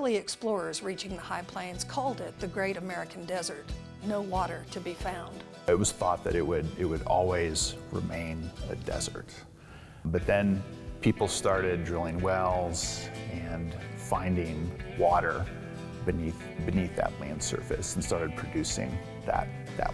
early explorers reaching the high plains called it the Great American Desert. No water to be found. It was thought that it would always remain a desert. But then people started drilling wells and finding water beneath that land surface and started producing that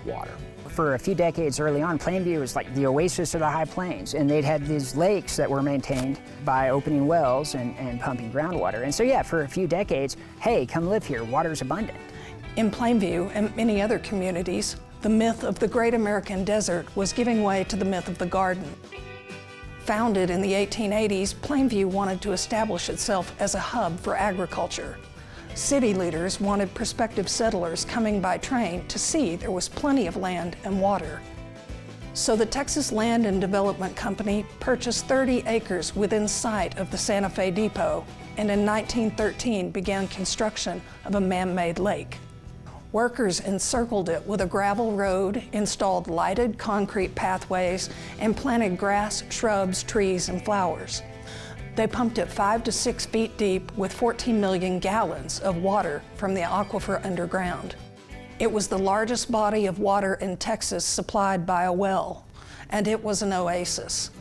water. For a few decades early on, Plainview was like the oasis of the high plains, and they'd had these lakes that were maintained by opening wells and pumping groundwater. And so yeah, for a few decades, hey, come live here, water's abundant. In Plainview and many other communities, the myth of the Great American Desert was giving way to the myth of the garden. Founded in the 1880s, Plainview wanted to establish itself as a hub for agriculture. City leaders wanted prospective settlers coming by train to see there was plenty of land and water. So the Texas Land and Development Company purchased 30 acres within sight of the Santa Fe Depot, and in 1913 began construction of a man-made lake. Workers encircled it with a gravel road, installed lighted concrete pathways, and planted grass, shrubs, trees, and flowers. They pumped it 5 to 6 feet deep with 14 million gallons of water from the aquifer underground. It was the largest body of water in Texas supplied by a well, and it was an oasis.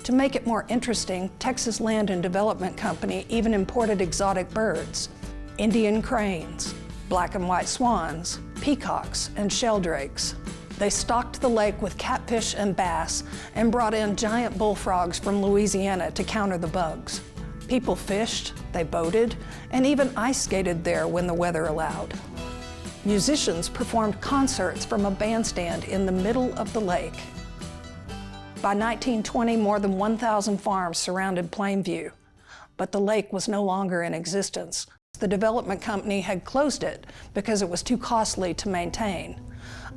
To make it more interesting, Texas Land and Development Company even imported exotic birds, Indian cranes, black and white swans, peacocks, and sheldrakes. They stocked the lake with catfish and bass and brought in giant bullfrogs from Louisiana to counter the bugs. People fished, they boated, and even ice skated there when the weather allowed. Musicians performed concerts from a bandstand in the middle of the lake. By 1920, more than 1,000 farms surrounded Plainview, but the lake was no longer in existence. The development company had closed it because it was too costly to maintain.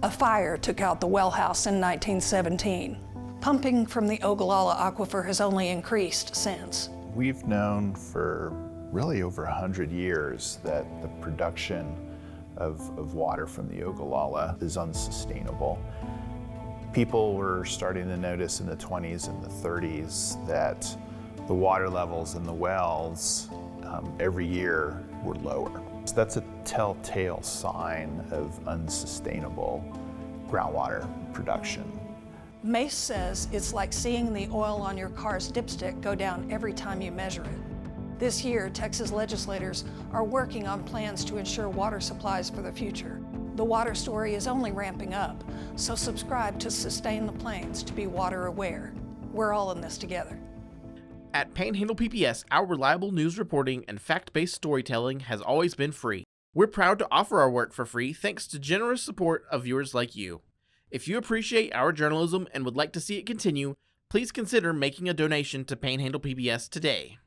A fire took out the well house in 1917. Pumping from the Ogallala Aquifer has only increased since. We've known for really over 100 years that the production of water from the Ogallala is unsustainable. People were starting to notice in the 20s and the 30s that the water levels in the wells every year were lower. So that's a telltale sign of unsustainable groundwater production. Mace says it's like seeing the oil on your car's dipstick go down every time you measure it. This year, Texas legislators are working on plans to ensure water supplies for the future. The water story is only ramping up, so subscribe to Sustain the Plains to be water aware. We're all in this together. At Panhandle PBS, our reliable news reporting and fact-based storytelling has always been free. We're proud to offer our work for free thanks to generous support of viewers like you. If you appreciate our journalism and would like to see it continue, please consider making a donation to Panhandle PBS today.